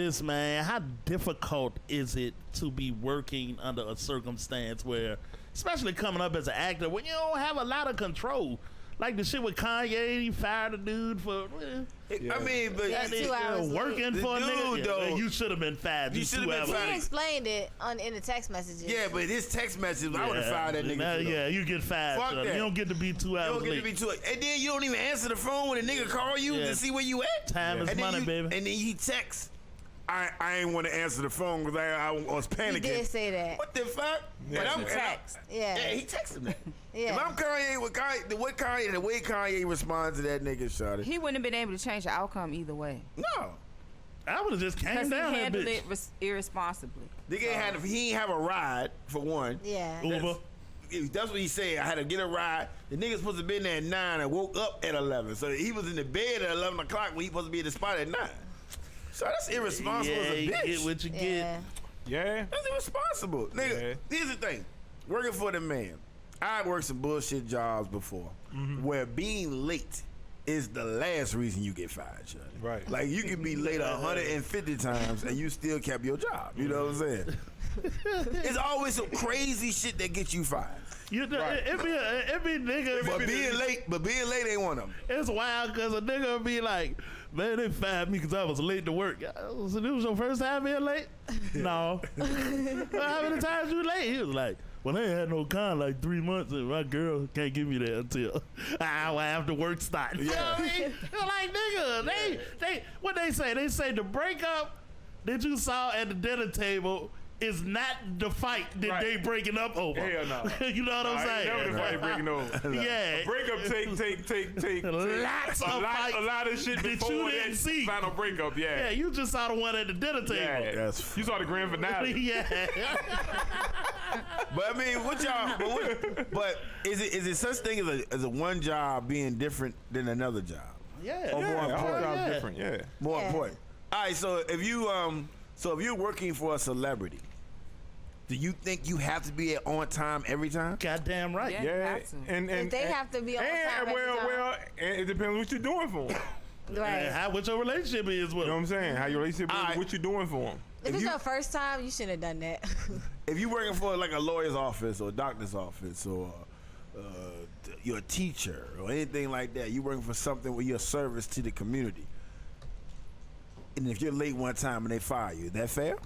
this, man. How difficult is it to be working under a circumstance where, especially coming up as an actor, when you don't have a lot of control? Like the shit with Kanye, he fired a dude for. I mean, but Yeah, 2 hours working late. for a The nigga. dude, though, you should have been fired. you should have been fired. He explained it in the text messages. Yeah, but his text message, I would have fired that nigga. Nah, too, though. yeah, you get fired. Fuck son. that. You don't get to be 2 You hours don't get late. to be too, and then you don't even answer the phone when a nigga call you Yeah. to see where you at. Time is And then money, baby. And then he texts. I ain't want to answer the phone because I was panicking. He did say that. What the fuck? Yeah. But I'm Text. Yeah. he texted me. Yeah. If I'm Kanye, the way Kanye responds to that nigga, shawty. He wouldn't have been able to change the outcome either way. No. I would have just came Because he down that handled bitch. it irresponsibly. Nigga he ain't have a ride, for one. Yeah. Uber. That's what he said. I had to get a ride. The nigga supposed to be there at 9 and woke up at 11. So he was in the bed at 11 o'clock when he supposed to be at the spot at 9. So that's irresponsible Yeah, as a you bitch. get what you Yeah. get. Yeah. That's irresponsible. Nigga, Yeah. here's the thing. Working for the man. I worked some bullshit jobs before where being late is the last reason you get fired, shawty. Right. Like you can be late 150 times and you still kept your job. You know what I'm saying? It's always some crazy shit that gets you fired. You know, Right. it be nigga. But being late ain't one of them. It's wild because a nigga be like, man, they fired me because I was late to work. So this was your first time being late? No. Well, how many times you late? He was like, well, I ain't had no con like 3 months and my girl can't give me that until an hour after work starts. You know what I mean? You're like, nigga, they what they say? They say the breakup that you saw at the dinner table is not the fight that Right. they breaking up over. Hell no. You know what I'm saying? Never the fight breaking over. Yeah. Breakup take Lots of fights a lot of shit that you before didn't that see. final breakup. Yeah, Yeah. you just saw the one at the dinner table. Yeah. That's You saw the grand finale. Yeah. But I mean, but is it such thing as a one job being different than another job? Yeah. Or more Yeah, all important? jobs Yeah. different. Yeah. More Yeah. important. All right, so if you're working for a celebrity, do you think you have to be on time every time? Goddamn right. Yeah. You Yeah. have to. And If they have to be on time every well, time. and it depends what you're doing for them. Right. What your relationship is with You know what them. I'm saying? How your relationship is, Alright. what you doing for them. If it's you- your first time, you shouldn't have done that. If you're working for like a lawyer's office or a doctor's office or you're a teacher or anything like that, you're working for something where you're a service to the community. And if you're late one time and they fire you, that fair?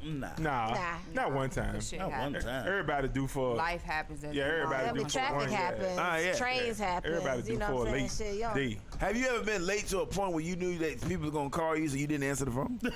Nah. Nah, not one time. Shit Not one happens. time. Everybody do for Life happens. At Yeah, the everybody moment. do for Traffic one, yeah. happens. Yeah. Trains happen. everybody You do know for a what I'm late saying? Shit, yo. day. Have you ever been late to a point where you knew that people were gonna call you so you didn't answer the phone? Wait,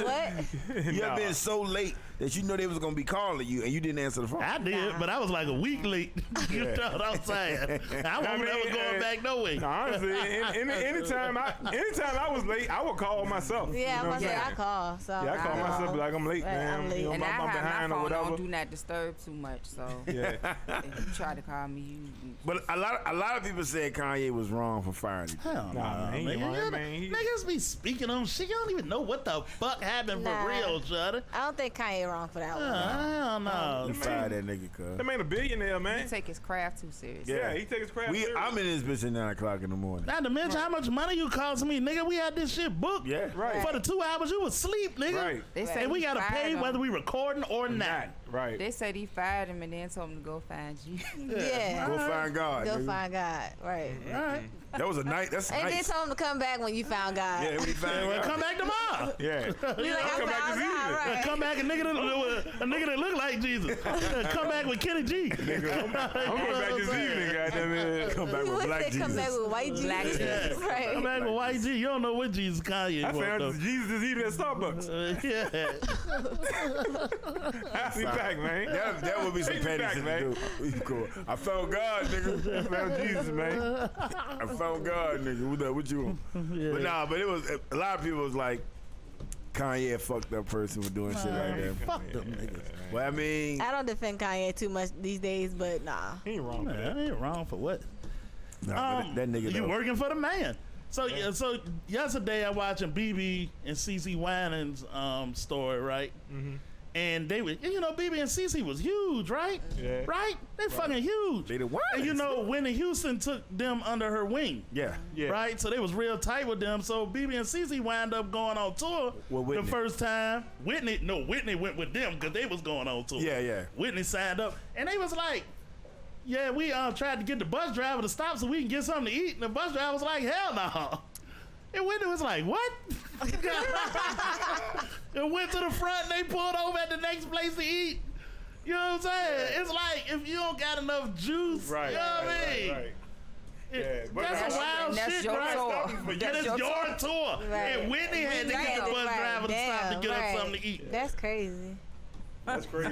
what? You Nah. ever been so late that you know they was gonna be calling you and you didn't answer the phone? I did, Nah. but I was like a week late. You know what I'm saying? I wasn't ever going back no way. No, honestly, anytime I was late, I would call myself. Yeah, You know I'm what gonna say saying? I call. So Yeah, I call myself be like I'm late, Right, man. I'm late. You know, And I I'm have behind my or phone whatever. on do not disturb too much. So Yeah, if you try to call me, you But a lot of people said Kanye was wrong for firing him. Hell Nah, no, man, he ain't nigga. wrong, man. He- Niggas be speaking on shit. You don't even know what the fuck happened Nah. for real, Shudder. I don't think Kanye wrong for that one. Hell no. You fired that nigga, cuz. that man a billionaire, man. take his craft too serious. Yeah, he take his crap. serious. I'm in this bitch at 9 o'clock in the morning. Not to mention how much money you cost me, nigga. We had this shit booked. Yeah. Right. For the 2 hours you was asleep, nigga. Right. They say And we he gotta fired pay him. whether we recording or not. Right. They said he fired him and then told him to go find you. Yeah. Go find God. Go nigga. find God. Right. All right. That was a night. That's And then nice. told him to come back when you found God. Yeah, when he found Well, God. come back tomorrow. Yeah. Be like, I come back found this God, evening. right. Come back a nigga that look like Jesus. Come back with Kenny G. I'm going back this evening, goddamn it. Come back You with would black say come back Jesus. with white Jesus. Black Jesus. Right. Come back with white G. You don't know what Jesus Kanye I want, though. found Jesus this evening at Starbucks. Yeah. Have me back, man. That would be some Take me petty back, shit man. to do. Cool. I found God, nigga. I found Jesus, man. I found God, nigga. What that? What you want? But nah, but it was a lot of people was like, Kanye a fucked up person for doing shit like that. Fuck them niggas. Well, I mean, I don't defend Kanye too much these days, but nah. He ain't wrong. Man, I ain't wrong for what? nah, but that nigga. You though. working for the man. So yesterday I watching BB and CeCe Winans story, right? And they were, you know, BB and CC was huge, right? Yeah. Right? They fucking huge. They the ones. And you know, Whitney Houston took them under her wing. Yeah. Yeah. Right? So they was real tight with them. So BB and CC wound up going on tour With Whitney. the first time. Whitney went with them because they was going on tour. Yeah, yeah. Whitney signed up. And they was like, yeah, we tried to get the bus driver to stop so we can get something to eat. And the bus driver was like, hell no. And Whitney was like, what? And went to the front and they pulled over at the next place to eat. You know what I'm saying? It's like if you don't got enough juice, Right. you know what I mean? Right. It- Yeah, but that's that's- a wild that's shit, your right? tour. And That's it's your your tour. Right. And Whitney had to get the bus Right, driver to stop to damn, get us right. something to eat. That's crazy. That's crazy.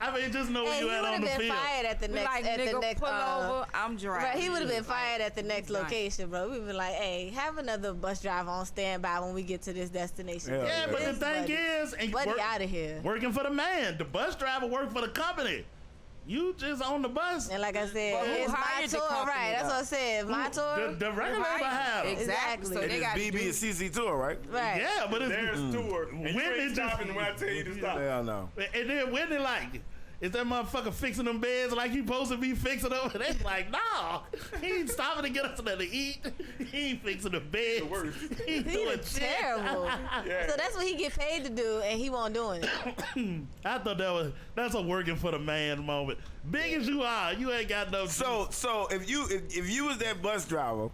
I mean, just know where Hey, you he at would on have the been field. fired at the We next. like, at the nigga, next. pull over. I'm driving. Right, he would have been fired at the next Right. location, bro. We been like, hey, have another bus driver on standby when we get to this destination. Yeah. Yeah, but the This thing buddy. is, and Buddy out of here. working for the man. The bus driver worked for the company. You just on the bus. And like I said, But who it's my hired the tour, company, right? That's though? what I said. My tour, The regular labor have. Exactly. Exactly. So And they it's got BB and CC tour, right? right? Yeah, but it's There's tour. And you When ain't did stopping this- when I tell you to stop. Hell no. And then Whitney like, is that motherfucker fixing them beds like he supposed to be fixing them? And they like, nah, he ain't stopping to get us something to eat. He ain't fixing the beds. The worst. He He doing is shit. terrible. Yeah. So that's what he get paid to do, and he won't doing it. I thought that's a working for the man moment. Big as you are, you ain't got no. So if you was that bus driver,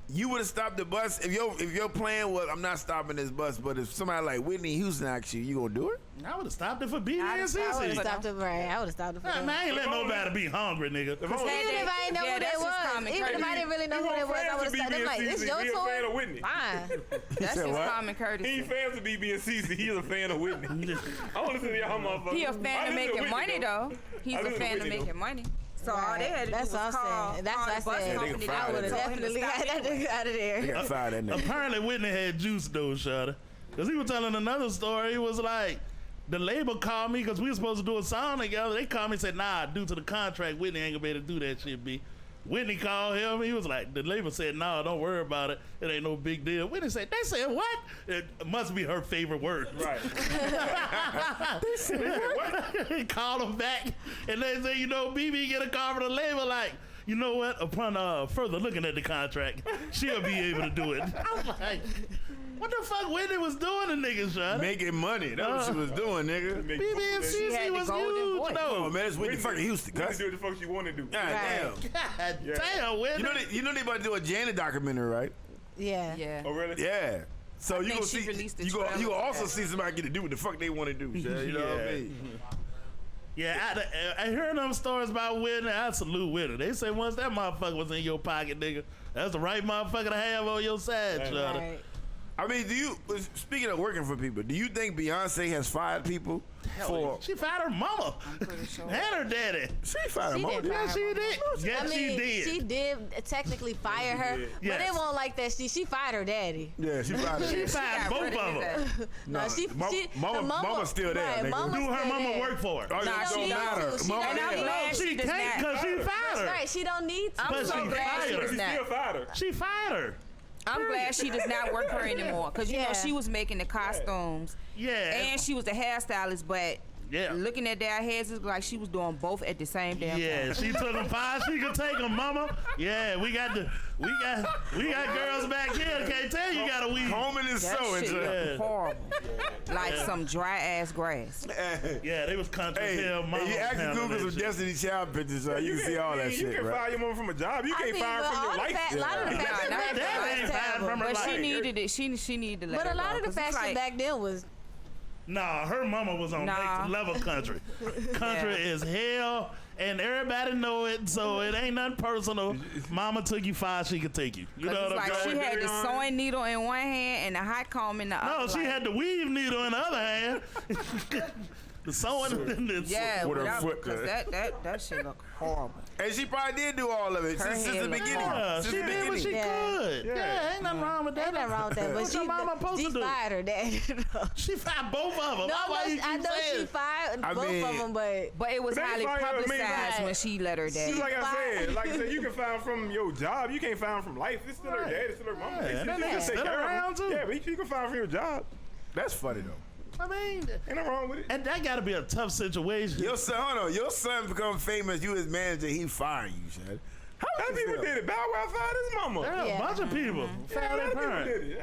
you would have stopped the bus. If your plan was, I'm not stopping this bus, but if somebody like Whitney Houston asks you, you gonna do it? I would have stopped it for BB I'd and have stopped I would CC. have it. stopped it, right? I would have stopped it for Man, them. I ain't let If only- nobody be hungry, nigga. If only- Even if I didn't know Yeah, who they that's just was, common even if I courtesy. didn't really know You who they want was, I fans would have to stopped be them like, being this CC. your He a fan of tour? Whitney. Fine. That's said just what? common courtesy. He ain't fans of BB and CC. He's a fan of Whitney. I want to listen to y'all motherfuckers. He a I fan listen of to making Whitney, money though. He's I a listen to fan of Whitney, though. making money. So all they had to That's do what was I'm call, saying. That's call what I the bus said. company Yeah, I down would have and told him to definitely stop got that anyway. nigga out of there. They got fired that nigga. Apparently Whitney had juice though, Shawty. Because he was telling another story. He was like, the label called me because we were supposed to do a song together. They called me and said, nah, due to the contract, Whitney ain't gonna be able to do that shit, B. Whitney called him. He was like, the label said, no, don't worry about it. It ain't no big deal. Whitney said, they said what? It must be her favorite word. Right. He called him back and they said, you know, BB get a call from the label like, you know what? Upon further looking at the contract, she'll be able to do it. I was like, what the fuck Whitney was doing to niggas, Shawty? Making money. That's what she was doing, nigga. Make BB and food, had CC the was golden huge, voice. Oh though. man, it's Whitney fucking Houston. Whitney Cuz. do what the fuck she want to do. God damn. God Yeah. damn, Whitney. You know they about to do a Janet documentary, right? Yeah. Yeah. Oh, really? Yeah. So you think gonna she see released the you gonna trailer for also that. see somebody get to do what the fuck they want to do. Shaq, you know what I mean? Yeah, I heard them stories about Whitney. I salute Whitney. They say once that motherfucker was in your pocket, nigga, that's the right motherfucker to have on your side, Right. Shawty. Right. I mean, speaking of working for people, do you think Beyonce has fired people for? She fired her mama pretty sure. and her daddy. She fired She them all. didn't Yeah, fire she her did. Yes, I mean, she did. technically fire her, did. but Yes. it won't like that. She fired her daddy. Yeah, she fired She them. fired got both rid of his them. ass. No, she, Mama- the Mama's still there, Right, nigga. Mama's Do her still mama there. work for her? Oh, No, it she don't don't. matter. She Mama don't. And I'm there. glad She she does can't not. because she That's fired her. right. She don't need to. I'm But so she glad fired she her. does She still not. fired her. She fired her. I'm glad she does not work for her anymore because you know Yeah. she was making the costumes Yeah. and she was the hairstylist, but Yeah. looking at their heads, it's like she was doing both at the same damn Yeah, time. she took them five. She could take them, mama. Yeah, we got girls back here. Can't tell you got a weed. Combing and That sewing. shit son. Yeah. horrible, like some dry ass grass. Yeah, they was country Hey, hell mama. and you actually handling Google that some shit. Destiny Child pictures, so you can see all that You shit, can right? fire your mama from a job. You can't fire her from your life. A lot of the Yeah. fashion Nah, back that then ain't was fine terrible. from her But life. she needed it. She needed to let But her a lot go, of the 'cause it's fashion like, back then was Nah, her mama was on Nah. next level country. Country Yeah. is hell, and everybody know it, so it ain't nothing personal. Mama took you five, she could take you. You know 'cause what I'm it's like saying? she had the sewing needle in one hand and the hot comb in the No, other. she like, had the weave needle in the other hand. The sewing and the yeah, with her without- foot, because that shit look horrible. And she probably did do all of it Her since the head look beginning. Yeah, Since she the did what she beginning. Yeah. could. Yeah, ain't nothing wrong with that. ain't nothing wrong with that. But What your mama supposed she to do? fired her daddy. She fired both of them. No, Why you I keep know she saying? fired I both mean- of them, but But it was But they highly fire her, I mean, publicized right. when she let her daddy. Just like I fired. said, you can find from your job. You can't find from life. It's still her Right. dad. It's still her mama. Yeah, She that just nigga take still care of around, them. too. Yeah, but you can find from your job. That's funny though. I mean, Ain't nothing wrong with it. and that got to be a tough situation. Your son, hold on. Your son become famous. You his manager. He fire you, Shad. How How would you people feel? did it? Bow Wow fired his mama. There are Yeah. a bunch of people. Yeah, a Fired lot their of people parent. did it.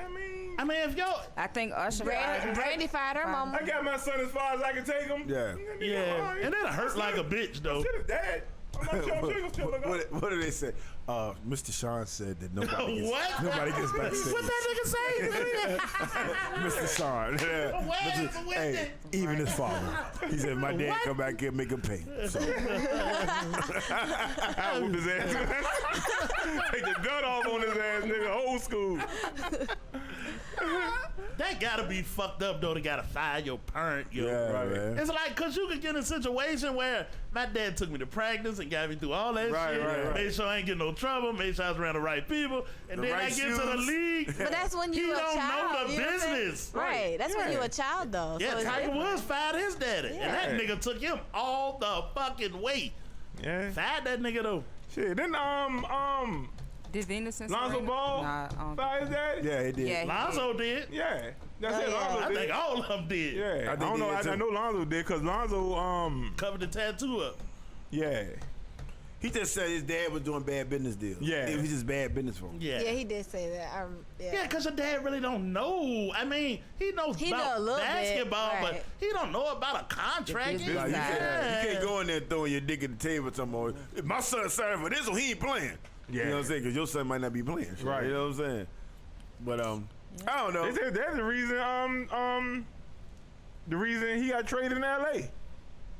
I mean, if y'all, I think Usher. Brandy fired her mama. I got my son as far as I can take him. Yeah. yeah, and that'll hurt like a bitch though. Shit is dad. I'm not sure. I'm sure he'll look up. What do they say? Mr. Sean said that nobody gets, What? nobody gets backstage. What that nigga say? Mr. Sean. Yeah. What? Hey, even his father. He said, my dad come back here and make him pay. So, I whooped his ass. Take the gun off on his ass, nigga. Old school. That gotta be fucked up though. To gotta fire your parent, yo. yeah, man. It's like, cause you could get in a situation where my dad took me to practice and got me through all that Right, shit. right, right. Made sure I ain't get no trouble. Made sure I was around the right people. And The then I right get to the shoes. league. But that's when He you a don't child. know the you know what I'm saying? business. Right. That's when you a child though. Yeah, so it's Tiger different. Woods fired his daddy. And that Yeah. nigga took him all the fucking way. Yeah. Fired that nigga though. Shit. Then Did Venus and Lonzo Serena? Ball Nah, I don't fire his daddy. Yeah, he did. Yeah. Lonzo did. Yeah. That's Oh, it. yeah. Lonzo I did. think all of them did. Yeah. I think don't know. they did I too. know Lonzo did because Lonzo. Covered the tattoo up. Yeah. He just said his dad was doing bad business deals. Yeah. It was just bad business for him. Yeah. Yeah, he did say that. Yeah, because your dad really don't know. I mean, he knows He about know a little bit, basketball, but right. he don't know about a contract. business Like, you, side. can't, you can't go in there throwing your dick at the table and something. More. If my son signed for this, or he ain't playing. Yeah. You know what I'm saying? Because your son might not be playing. So, Right. You know what I'm saying? But I don't know. They said that's the reason he got traded in L.A.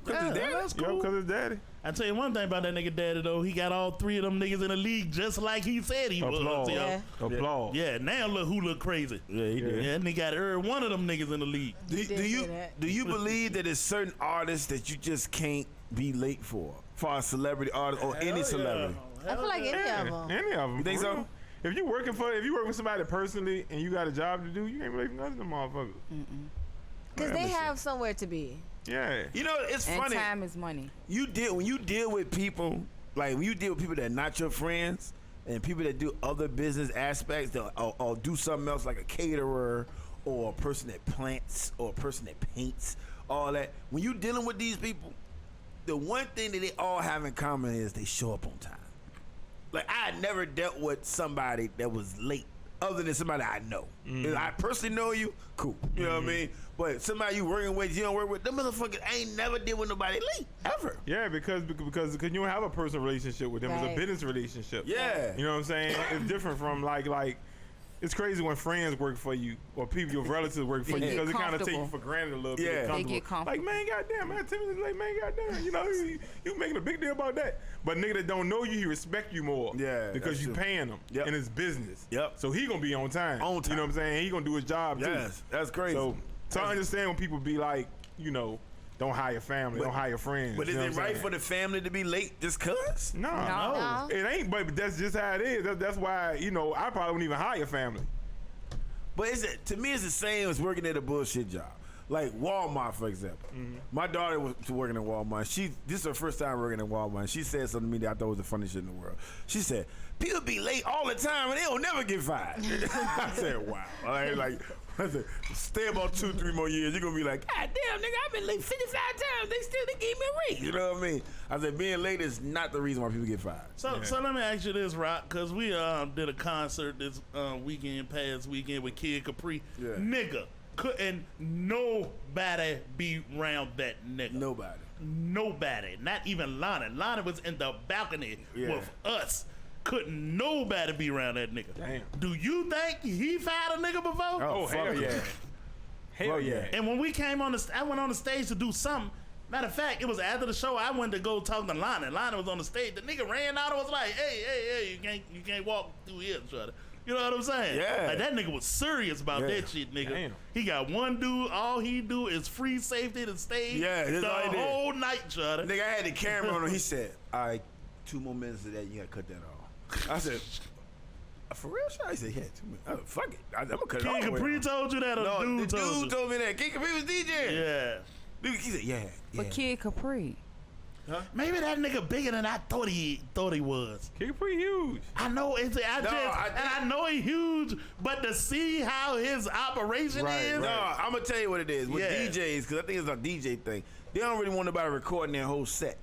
Yeah, that's Yo, cool. because his daddy. I tell you one thing about that nigga daddy though, he got all three of them niggas in the league just like he said he Applause. was. Yo. Yeah. Applause. Yeah, now look who look crazy. Yeah, he did. Yeah, and he got every one of them niggas in the league. Do, did do say you that. do you believe that there's certain artists that you just can't be late for a celebrity artist or any celebrity? I feel like any Yeah, of them. any of them. You think for so? real. If you work with somebody personally and you got a job to do, you can't be late for none of them motherfuckers. Because they have somewhere to be. Yeah. You know, it's And funny. time is money. When you deal with people, like when you deal with people that are not your friends and people that do other business aspects that, or do something else like a caterer or a person that plants or a person that paints, all that. When you dealing with these people, the one thing that they all have in common is they show up on time. Like I had never dealt with somebody that was late other than somebody I know. If I personally know you, cool. You know what I mean? But somebody you working with, you don't work with, them motherfuckers ain't never deal with nobody late, ever. Yeah, because you don't have a personal relationship with them. It's a Right. business relationship. Yeah. You know what I'm saying? It's different from like it's crazy when friends work for you or people, your relatives work for you They because get it kind of take you comfortable. for granted a little bit. Yeah. They're They get comfortable. Like, man, goddamn, man, 10 minutes late, man, goddamn. You know, you making a big deal about that. But nigga that don't know you, he respect you more. Yeah, Because that's you true. paying him. Yep. And it's business. Yep. So he gonna be on time. On time. You know what I'm saying? He gonna do his job too. Yes, that's crazy. So I understand when people be like, you know, don't hire family, don't hire friends. But is you know it what I'm right saying? for the family to be late just cause? No, No. it ain't. But that's just how it is. That's why I probably wouldn't even hire family. But to me, it's the same as working at a bullshit job. Like Walmart, for example. My daughter was working at Walmart. This is her first time working at Walmart. She said something to me that I thought was the funniest shit in the world. She said, people be late all the time and they don't never get fired. I said, wow. I said, stay about 2-3 more years. You're going to be like, God damn, nigga, I've been late 55 times. They gave me a raise. You know what I mean? I said, being late is not the reason why people get fired. So let me ask you this, Rock, because we did a concert this past weekend with Kid Capri. Yeah. Nigga, couldn't nobody be around that nigga. Nobody. Not even Lonnie. Lonnie was in the balcony Yeah. with us. Couldn't nobody be around that nigga. Damn. Do you think he fired a nigga before? Oh, fuck hell it. yeah. Hell yeah. And when we came I went on the stage to do something. Matter of fact, it was after the show. I went to go talk to Lonnie. Lonnie was on the stage. The nigga ran out and was like, "Hey, you can't walk through here, brother." You know what I'm saying? Yeah. Like that nigga was serious about Yeah. that shit, nigga. Damn. He got one dude. All he do is free safety to stage. Yeah, that's the all he did. whole night, brother. Nigga, I had the camera on him. He said, all right, 2 more minutes of that. You got to cut that off. I said, for real, shit? He said, yeah, 2 minutes. I said, fuck it. I'm going to cut it off. King Capri told you that, or No, dude the dude told you? told me that. King Capri was DJing. Yeah. Dude, he said, yeah. But Kid Capri. Maybe that nigga bigger than I thought he was. Kick pretty huge. I know I know he huge, but to see how his operation is, No, I'm gonna tell you what it is with Yeah. DJs, because I think it's a DJ thing. They don't really want nobody recording their whole set,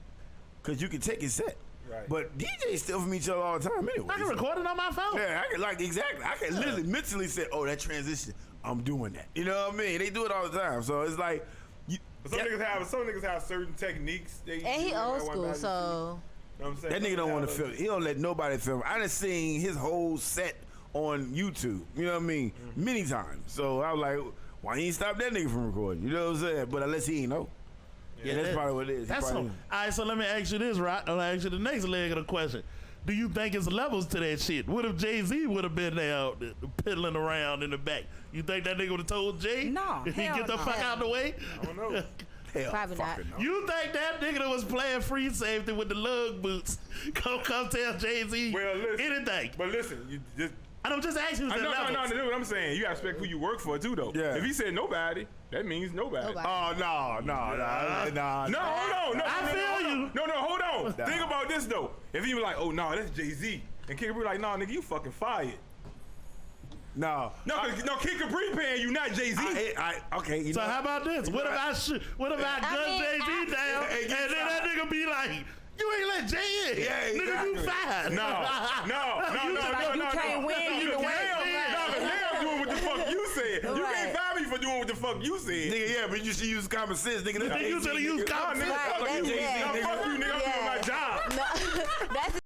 because you can take your set. Right. But DJs steal from each other all the time anyway. I can record it on my phone. Yeah, I can exactly. I can literally mentally say, "Oh, that transition, I'm doing that." You know what I mean? They do it all the time. So it's like, But some niggas have certain techniques. And he old school, so. You know what I'm saying? that nigga don't want to film. He don't let nobody film. I done seen his whole set on YouTube. You know what I mean? Many times. So I was like, why he ain't stop that nigga from recording? You know what I'm saying? But unless he ain't know. Yeah, that's probably what it is. He That's probably- all right. So let me ask you this, right? I'll ask you the next leg of the question. Do you think it's levels to that shit? What if Jay-Z would have been there piddling around in the back? You think that nigga would have told Jay? No, He hell get the no. fuck out the way? I don't know. Hell, Probably not. fucking no. You think that nigga that was playing free safety with the lug boots come tell Jay-Z Well, listen. anything? But listen, you just. I'm just asking you the No, levels. no, what I'm saying. You gotta respect who you work for too, though. Yeah. If he said nobody, that means nobody. Nobody. Oh no. No, hold on. No, I feel hold on. you. No, hold on. Think about this though. If he was like, oh no, that's Jay-Z, and Kid Capri like, no, nigga, you fucking fired. No. No, Kid Capri paying you, not Jay-Z. Okay. You So know, how about this? What if I gun mean, Jay-Z down Hey, and you then that nigga be like, you ain't let Jay in. Yeah, Nigga, you exactly. fired. No. you can't win either way. No, because now I'm doing what the fuck you said. You Right. can't fire me for doing what the fuck you said. Nigga, yeah, but you should use common sense, nigga. That's You AZ, should have used nigga. common Nigga, sense. fuck Right, you, that's- Jay-Z. yeah. No, fuck you, nigga. I'm doing my job. No, that's